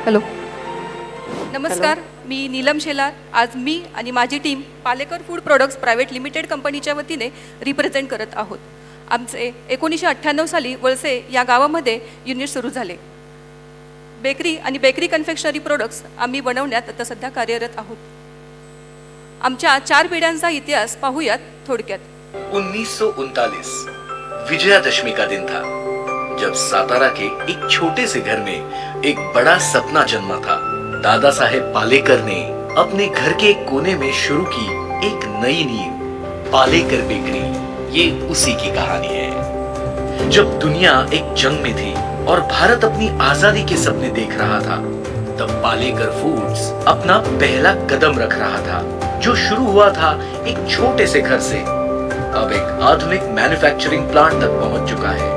Hello नमस्कार, मी नीलम शेलार. आज मी आणि माझी team Palekar food products private limited कंपनीच्या वतीने रिप्रेझेंट करत आहोत. आमचे 1998 साली वळसे या गावामध्ये युनिट सुरू झाले. बेकरी आणि बेकरी कन्फेक्शनरी प्रोडक्ट्स आम्ही बनवण्यात आता सध्या कार्यरत आहोत. आमच्या 4 पिढ्यांचा इतिहास पाहूयात थोडक्यात. 1939 विजयादशमी का दिन था जब सातारा के एक छोटे से घर में एक बड़ा सपना जन्मा था. दादा साहेब पालेकर ने अपने घर के एक कोने में शुरू की एक नई नींव, पालेकर बेकरी. ये उसी की कहानी है. जब दुनिया एक जंग में थी और भारत अपनी आजादी के सपने देख रहा था, तब पालेकर फूड्स अपना पहला कदम रख रहा था, जो शुरू हुआ था एक छोटे से घर से, अब एक आधुनिक मैन्युफैक्चरिंग प्लांट तक पहुंच चुका है.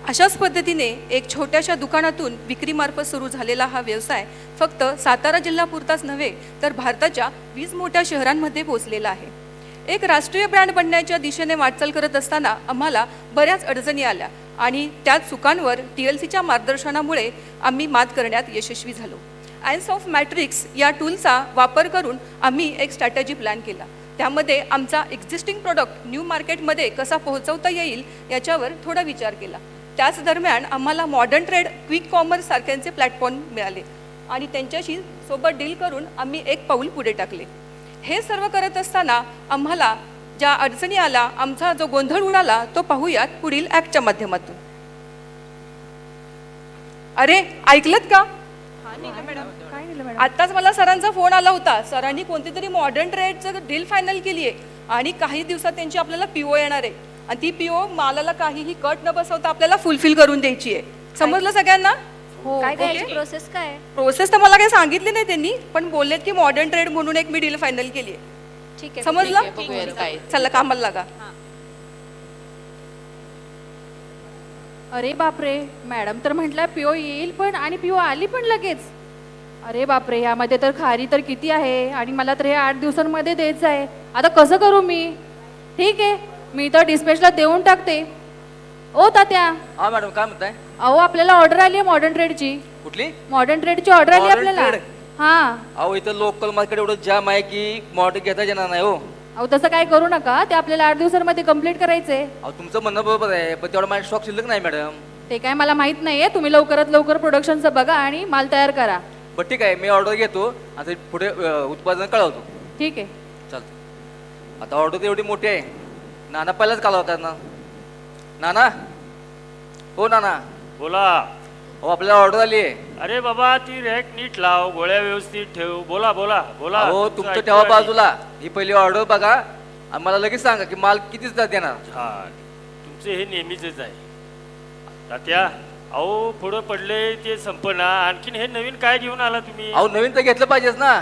अशाच पद्धतीने एक छोट्याशा दुकानातून विक्रीमार्फत सुरू झालेला हा व्यवसाय फक्त सातारा जिल्ह्यापुरताच नव्हे तर भारताच्या 20 मोठ्या शहरांमध्ये पोहोचलेला आहे. एक राष्ट्रीय ब्रँड बनण्याच्या दिशेने वाटचाल करत असताना आम्हाला बऱ्याच अडचणी आल्या आणि त्या चुकांवर TLCच्या मार्गदर्शनामुळे आम्ही मात करण्यात यशस्वी झालो. आयन्स ऑफ मॅट्रिक्स या टूलचा वापर करून आम्ही एक स्ट्रॅटेजी प्लॅन केला. त्यामध्ये आमचा एक्झिस्टिंग प्रोडक्ट न्यू मार्केटमध्ये कसा पोहोचवता येईल याच्यावर थोडा विचार केला. त्याच दरम्यान आम्हाला मॉडर्न ट्रेड, क्विक कॉमर्स सारख्यांचे प्लॅटफॉर्म मिळाले आणि त्यांच्याशी सोबत डील करून आम्ही एक पाऊल पुढे टाकले. हे सर्व करत असताना आम्हाला ज्या अडचणी आल्या, आमचा जो गोंधळ उडाला तो पाहूयात पुढील ॲक्टच्या माध्यमातून. अरे ऐकलत का? आत्ताच मला सरांचा फोन आला होता. सरांनी कोणती तरी मॉडर्न ट्रेडचं डील फायनल केली आहे आणि काही दिवसात त्यांची आपल्याला PO येणार आहे आणि ती PO मालाला काहीही कट न बसवता आपल्याला फुलफिल करून द्यायची आहे. समजलं सगळ्यांना? काय प्रोसेस काय? प्रोसेस तर मला काही सांगितली नाही त्यांनी, पण बोललेत की मॉडर्न ट्रेड म्हणून एक मी डील फायनल केली आहे. ठीक आहे, समजलं? चला कामाला लागा. अरे बापरे, मॅडम तर म्हटलं PO येईल पण, आणि PO आली पण लगेच. अरे बापरे, यामध्ये तर खारी तर किती आहे आणि मला तर हे 8 दिवसांमध्ये द्यायचं आहे. आता कसं करू मी? ठीक आहे, मी तर डिस्पॅचला देऊन टाकते. ओ तात्या. हा मॅडम, काय म्हणताय? अहो आपल्याला ऑर्डर आली आहे मॉडर्न ट्रेडची. कुठली? मॉडर्न ट्रेडची ऑर्डर आली Modern आपल्याला. trade? हा. अहो इथं लोकल मार्केट एवढं जाम आहे की मॉडर्न घेता येणार नाही. हो अहो तसं काय करू नका, ते आपल्याला 8 दिवसांमध्ये कंप्लीट करायचंय. अहो तुमचं म्हणणं बरोबर आहे, पण तेवढा माझ्या स्टॉक शिल्लक नाही मॅडम. ते काय मला माहित नाहीये. तुम्ही लवकरात लवकर प्रोडक्शनचं बघा आणि माल तयार करा. बरं ठीक आहे, मी ऑर्डर घेतो आता पुढे उत्पादन कळवतो. ठीक आहे, चालतं. आता ऑर्डर तर एवढी मोठी आहे, नाना पहिलाच कळवतात ना. नाना, हो नाना बोला. हो आपल्याला ऑर्डर आली आहे. अरे बाबा, ती रॅक नीट लाव, गोळ्या व्यवस्थित ठेव. बोला बोला बोला. हो तुमचं ठेवा बाजूला, ही पहिली ऑर्डर बघा आणि मला लगेच सांगा की माल कितीच देणार. हा, तुमचे हे नेहमीच आहे तात्या. अहो पुढं पडले ते संपना, आणखीन हे नवीन काय घेऊन आला तुम्ही? अहो नवीन तर घेतलं पाहिजेच ना.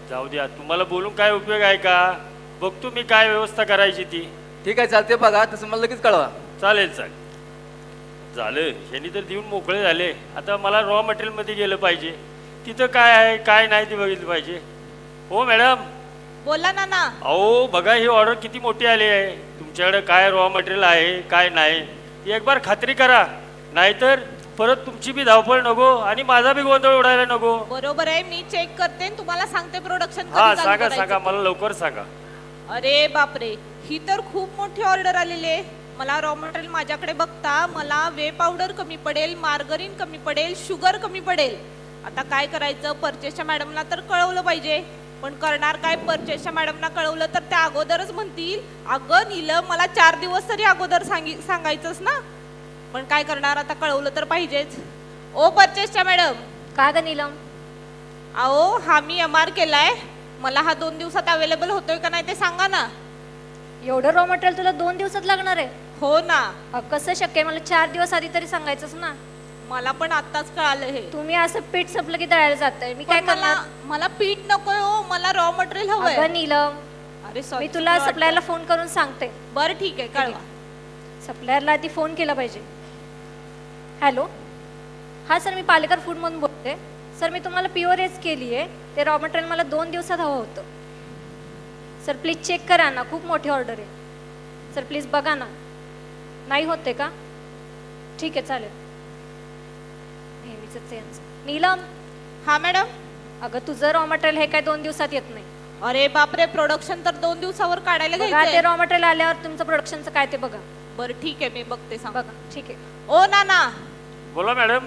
जाऊ द्या, तुम्हाला बोलून काय उपयोग आहे का? बघतो मी काय व्यवस्था करायची ती. ठीक आहे चालते, बघा तसं मला लगेच कळवा. चालेल चालेल. झालं, ह्यांनी तर देऊन मोकळे झाले. आता मला रॉ मटेरियलमध्ये गेलं पाहिजे. तिथं काय आहे काय नाही ते बघितलं पाहिजे. हो मॅडम. बोला ना ना. अहो बघा, ही ऑर्डर किती मोठी आली आहे. तुमच्याकडे काय रॉ मटेरियल आहे काय नाही ती एक बार खात्री करा, नाहीतर परत तुमची बी धावपळ नको आणि माझा बी गोंधळ उडायला नको. बरोबर आहे, मी चेक करते आणि तुम्हाला सांगते प्रोडक्शन. हा सांगा सांगा, मला लवकर सांगा. अरे बापरे, ही तर खूप मोठी ऑर्डर आलेली आहे. मला रॉ मटेरियल माझ्याकडे बघता मला वे पावडर कमी पडेल, मार्गरीन कमी पडेल, शुगर कमी पडेल. आता काय करायचं? परचेसच्या मॅडमला तर कळवलं पाहिजे, पण करणार काय? परचेसच्या मॅडमला कळवलं तर त्या अगोदरच म्हणतील, अगं नीलम मला 4 दिवस तरी अगोदर सांगायचंच ना. पण काय करणार, आता कळवलं तर पाहिजेच. ओ परचेसच्या मॅडम. का ग नीलम? अहो हा मी MR केलाय, मला हा 2 दिवसात अवेलेबल होतोय का नाही ते सांगा ना. एवढं रॉ मटेरियल तुला 2 दिवसात लागणार आहे? हो ना. कसं शक्य आहे? मला 4 दिवस आधी तरी सांगायचंच ना. मला पण आत्ताच कळालं हे. तुम्ही असं पीठ संपलं की दळायला जाताय, मी काय पण करणार? मला पीठ नकोय हो, मला रॉ मटेरियल हवंय. अगं नीलम, अरे मी तुला सप्लायरला फोन करून सांगते. बरं ठीक आहे, कळवा. सप्लायरला आधी फोन केला पाहिजे. हॅलो, हां सर, मी पालेकर फूडमधून बोलते. सर मी तुम्हाला PO रेज केली आहे, ते रॉ मटेरियल मला 2 दिवसात हवं होतं. सर प्लीज चेक करा ना, खूप मोठी ऑर्डर आहे. सर प्लीज बघा ना. नाही होते का? ठीक आहे चालेल. नेहमीच यांचं. नीलम, हा मॅडम. अगं तुझं रॉ मटेरियल हे काय 2 दिवसात येत नाही. अरे बापरे, प्रोडक्शन तर 2 दिवसावर काढायला बघा ते घ्यायचंय. रॉ मटेरियल आल्यावर तुमचं प्रोडक्शनचं काय ते बघा. बरं ठीक आहे, मी बघते सांग. बघा ठीक आहे. ओ नाना, बोला मॅडम.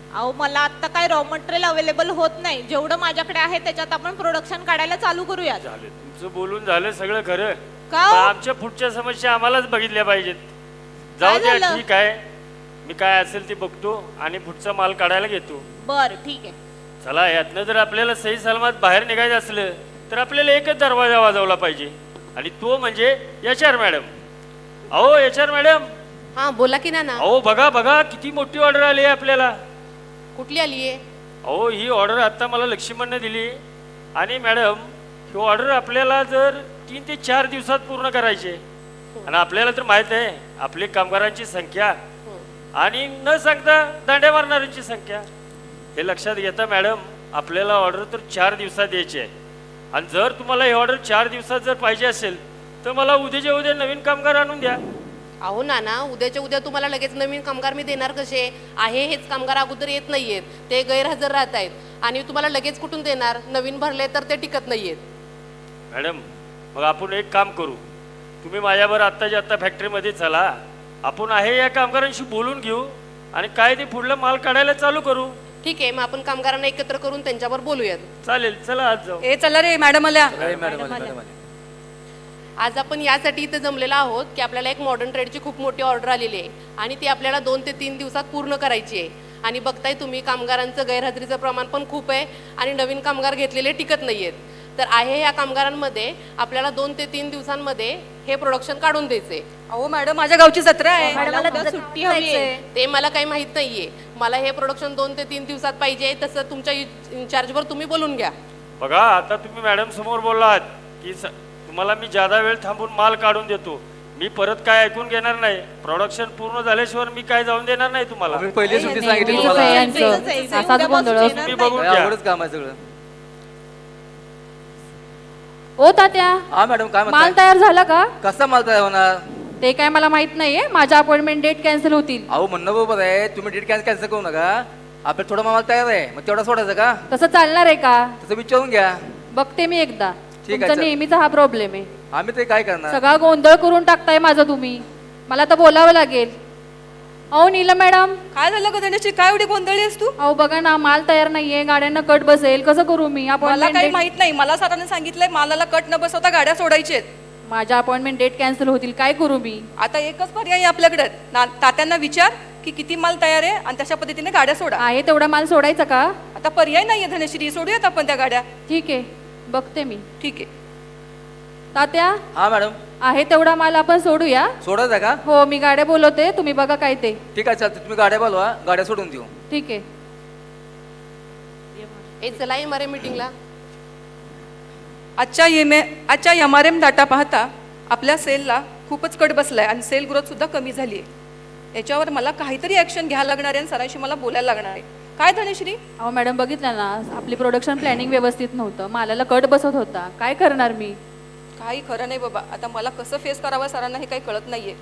अहो मला आता काय रॉ मटेरियल अवेलेबल होत नाही. जेवढं माझ्याकडे आहे त्याच्यात आपण प्रोडक्शन काढायला चालू करूयात. झालं तुमचं बोलून झालं सगळं खरं. का हो? पण आमच्या पुढच्या समस्या आम्हालाच बघितल्या पाहिजेत. जाऊ काय द्या, झालं? ठीक आहे. मी काय असेल ते बघतो आणि पुढचा माल काढायला घेतो. बर ठीक आहे. चला, यातनं जर आपल्याला सही सलामत बाहेर निघायचं असलं तर आपल्याला एकच दरवाजा वाजवला पाहिजे आणि तो म्हणजे HR मॅडम. अहो HR मॅडम, हा बोला की नाना. अहो बघा बघा किती मोठी ऑर्डर आली आहे आपल्याला. कुठली आली आहे? अहो ही ऑर्डर आता मला लक्ष्मणने दिली आणि मॅडम ही ऑर्डर आपल्याला जर 3 ते 4 दिवसात पूर्ण करायची आहे. आणि आपल्याला तर माहित आहे आपली कामगारांची संख्या आणि न सांगता दांड्या मारणाऱ्यांची संख्या. हे लक्षात घेता मॅडम आपल्याला ऑर्डर तर 4 दिवसात द्यायची आहे. आणि जर तुम्हाला ही ऑर्डर 4 दिवसात जर पाहिजे असेल तर मला उद्याच्या उद्या नवीन कामगार आणून द्या. अहो नाना, उद्याच्या उद्या तुम्हाला लगेच नवीन कामगार मी देणार कसे? आहे हेच कामगार अगोदर येत नाहीयेत, ते गैरहजर राहत आहेत आणि तुम्हाला लगेच कुठून देणार? नवीन भरले तर ते टिकत नाहीयेत. मॅडम मग आपण एक काम करू, तुम्ही माझ्याबरोबर आत्ताच्या आत्ता फॅक्टरीमध्ये चला. आपण आहे या कामगारांशी बोलून घेऊ आणि काय ते पुढलं माल काढायला चालू करू. ठीक आहे, मग आपण कामगारांना एकत्र करून त्यांच्यावर बोलूयात. चालेल, चला आज जाऊ. ए चला रे, मॅडम आल्या. आज आपण यासाठी इथे जमलेलो आहोत की आपल्याला एक मॉडर्न ट्रेडची खूप मोठी ऑर्डर आलेली आहे आणि ती आपल्याला 2 ते 3 दिवसात पूर्ण करायची आहे. आणि बघताय तुम्ही कामगारांचं गैरहजेरीचं प्रमाण पण खूप आहे आणि नवीन कामगार घेतलेले टिकत नाहीयेत. तर आहे ह्या कामगारांमध्ये आपल्याला 2 ते 3 दिवसांमध्ये हे प्रोडक्शन काढून द्यायचे. अहो मॅडम, माझ्या गावची जत्रा आहे. मॅडम मला उद्या उद्या सुट्टी हवी आहे. ते मला काही माहित नाहीये. मला हे प्रोडक्शन 2 ते 3 दिवसात पाहिजे. तसं तुमच्या इन्चार्जवर तुम्ही बोलून घ्या. बघा आता तुम्ही मॅडम समोर बोललात की तुम्हाला मी जादा वेळ थांबून माल काढून देतो. मी परत काय ऐकून घेणार नाही. प्रोडक्शन पूर्ण झाल्याशिवाय मी काय जाऊन देणार नाही तुम्हाला. मी पहिली सुट्टी सांगितली नेहमीच तुम्हाला. आहे यांचं. नेहमीच आहे. असाच उद्यापासून गोंधळ येणार तुम्ही नाही. बघून काय घ्या. अवघडच काम आहे सगळं. ओ तात्या, हा मॅडम काय माल म्हणताय? तयार झाला का? कसा माल तयार होणार? ते काय मला माहित नाहीये. माझ्या अपॉइंटमेंट डेट कॅन्सल होतील. अहो म्हणणं बरोबर आहे, तुम्ही डेट कॅन्सल करू नका. आपल्याला थोडा माल तयार आहे, मग तेवढा सोडायचा का? तसं चालणार आहे का? तसं विचारून घ्या. बघते मी एकदा. ठीक आहे, तुमचा चल. नेहमीचा हा प्रॉब्लेम आहे. आम्ही ते काय करणार? सगळा गोंधळ करून टाकताय माझा तुम्ही. मला तर बोलावं लागेल. अहो नीलम मॅडम, काय झालं ग धनश्री, काय एवढी गोंधळी आहेस तू? अहो बघा ना, माल तयार नाहीये, गाड्यांना कट बसेल, कसं करू मी? मला अपॉइंटमेंट काही डेट, माहित नाही. मला सरांनी सांगितलंय मालाला कट न बसवता गाड्या सोडायच्या आहेत. माझ्या अपॉइंटमेंट डेट कॅन्सल होतील, काय करू मी? आता एकच पर्याय आहे आपल्याकडे. तात्यांना विचार की किती माल तयार आहे आणि तशा पद्धतीने गाड्या सोडा. आहे तेवढा माल सोडायचा का? आता पर्याय नाहीये धनश्री, सोडूयात आपण त्या गाड्या. ठीक आहे, बघते मी. ठीक आहे. तात्या, हा मॅडम, आहे तेवढा माल आपण सोडूया. सोडायचा का? हो, मी गाड्या बोलवते, तुम्ही बघा काय ते. ठीक आहे, चालतं. तुम्ही गाड्या बोलवा, गाड्या सोडून देऊ. ठीक आहे. हे चला MRM मीटिंगला. आजच्या MRM डाटा पाहता आपल्या सेलला खूपच कट बसलाय आणि सेल ग्रोथ सुद्धा कमी झाली आहे. याच्यावर मला काहीतरी ऍक्शन घ्यायला लागणार आहे आणि सरांशी मला बोलायला लागणार आहे. काय धनश्री? अहो मॅडम, बघितलं ना, आपली प्रोडक्शन प्लॅनिंग व्यवस्थित नव्हतं, मालाला कट बसत होता. काय करणार मी? काही खरं नाही बाबा. आता मला कसं फेस करावं सरांना हे काही कळत नाहीये.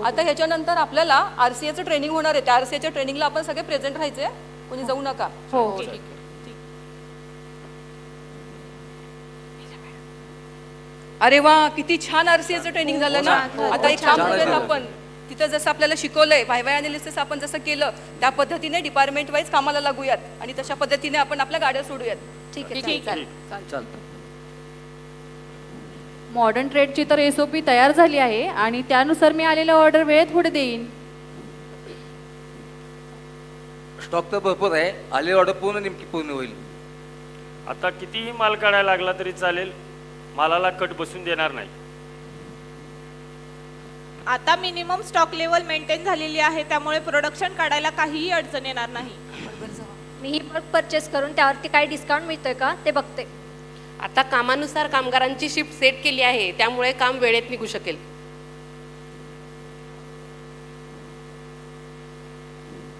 आता ह्याच्यानंतर आपल्याला RCAचं ट्रेनिंग होणार आहे. त्या RCAच्या ट्रेनिंगला आपण सगळे प्रेझेंट राहायचे, कोणी जाऊ नका. हो. अरे वा, किती छान RCAचं ट्रेनिंग झालं ना. आता एक काम करूयात आपण, तिथं जसं आपल्याला शिकवलंय वाय अनालिसिस आपण जसं केलं त्या पद्धतीने डिपार्टमेंट वाईज कामाला लागूयात आणि तशा पद्धतीने आपण आपल्या गाड्या सोडूयात. ठीक आहे. ठीक आहे, चालतं. मॉडर्न ट्रेडची तर SOP तयार झाली आहे आणि त्यानुसार मी आलेलं ऑर्डर वेळेत पुढे देईन. स्टॉक तर भरपूर आहे. आलेली ऑर्डर पूर्ण नेमकी पूर्ण होईल. आता कितीही माल काढायला लागला तरी चालेल, मालाला कट बसून देणार नाही. आता मिनिमम स्टॉक लेवल मेंटेन झालेली आहे, त्यामुळे प्रोडक्शन काढायला काहीही अडचण येणार नाही. मी ही बल्क परचेस करून त्यावरती काय डिस्काउंट मिळतोय का ते बघते. आता कामानुसार कामगारांची शिफ्ट सेट केली आहे, त्यामुळे काम वेळेत निघू शकेल.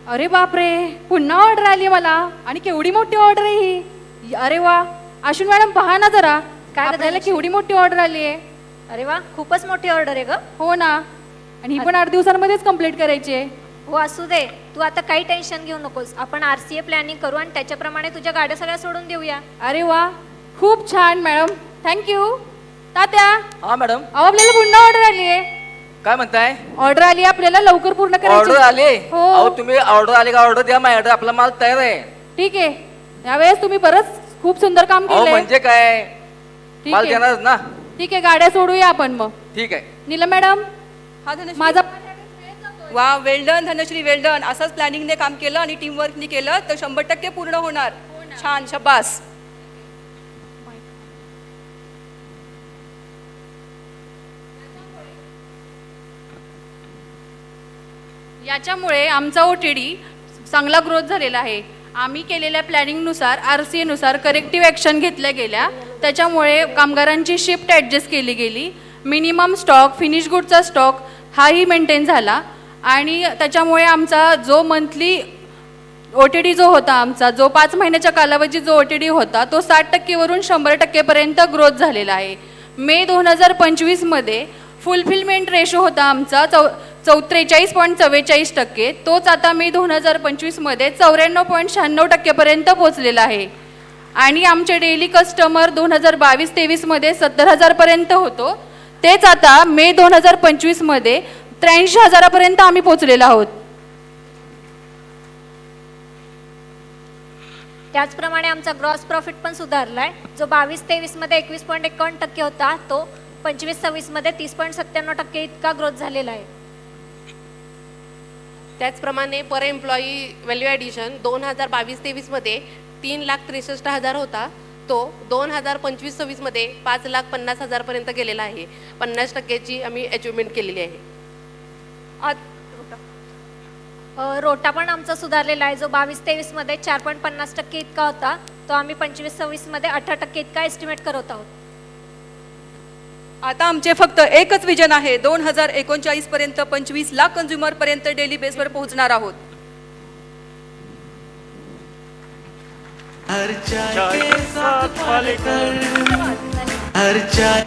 अरे बापरे, पुन्हा ऑर्डर आली मला आणि केवढी मोठी ऑर्डर आहे ही. अरे वा, अश्विन मॅडम पहा ना जरा, काय आपल्याला धनश्री? केवढी मोठी ऑर्डर आली आहे. अरे वा, खूपच मोठी ऑर्डर आहे ग. हो ना, आणि ही पण 8 दिवसांमध्येच कंप्लीट करायची आहे. हो असू दे, तू आता काही टेन्शन घेऊ नकोस. आपण RCA प्लॅनिंग करू आणि त्याच्याप्रमाणे तुझ्या गाड्या सगळ्या सोडून देऊया. अरे वा, खूप छान मॅडम, थँक्यू. तात्या, हा मॅडम, अहो आपल्याला पुन्हा ऑर्डर आली आहे. काय म्हणताय? ऑर्डर आली, आपल्याला लवकर पूर्ण ऑर्डर करायची. आले? हो. अहो तुम्ही ऑर्डर आले का ऑर्डर द्या, माझ्याकडे आपला माल तयार आहे. ठीक आहे, यावेळेस तुम्ही बरंच खूप सुंदर काम अहो केलंय. म्हणजे काय, ठीक माल आहे. देणारच ना. ठीक आहे, गाड्या सोडूया आपण मग. ठीक आहे. नीलम मॅडम, हा धनश्री, माझा वा, वेल्डन धनश्री, वेल्डन. असंच प्लॅनिंगने काम केलं आणि टीमवर्कने केलं तर 100% पूर्ण होणार. छान, शब्बास. याच्यामुळे आमचा OTD चांगला ग्रोथ झालेला आहे. आम्ही केलेल्या प्लॅनिंगनुसार RCA नुसार करेक्टिव्ह ॲक्शन घेतल्या गेल्या. त्याच्यामुळे कामगारांची शिफ्ट ॲडजस्ट केली गेली. मिनिमम स्टॉक, फिनिश गुडचा स्टॉक हाही मेंटेन झाला आणि त्याच्यामुळे आमचा जो मंथली OTD जो होता आमचा, जो 5 महिन्याच्या कालावधीत जो OTD होता तो 60% वरून 100% ग्रोथ झालेला आहे. मे 2025 मध्ये फुलफिलमेंट रेशो होता आमचा 43.44%. तोच आता मे 2025 मध्ये 94.96% पर्यंत पोहोचलेला आहे. आणि आमचे डेली कस्टमर 2022-23 मध्ये 70,000 पर्यंत होतो, तेच आता मे 2025 मध्ये 83,000 पर्यंत आम्ही पोहोचलेलो आहोत. त्याचप्रमाणे आमचा ग्रॉस प्रॉफिट पण सुधारलाय. जो 22-23 मध्ये 21.51% होता तो 25-26 मध्ये 30.97% इतका ग्रोथ झालेला आहे. त्याचप्रमाणे पर एम्प्लॉई व्हॅल्यू ॲडिशन 2022-23 मध्ये 3,63,000 होता, तो 2025-26 मध्ये 5,50,000 पर्यंत गेलेला आहे. 50%ची आम्ही अचिव्हमेंट केलेली आहे. रोटा पण आमचा सुधारलेला आहे. जो 22-23 मध्ये 4.50% इतका होता तो आम्ही 25-26 मध्ये 18% इतका एस्टिमेट करत आहोत. आता आमचे फक्त एकच विजन आहे, 2039 पर्यंत 25 लाख कंझ्युमर पर्यंत डेली बेसवर पोहोचणार आहोत. चाय के साथ पालेकर हर चाय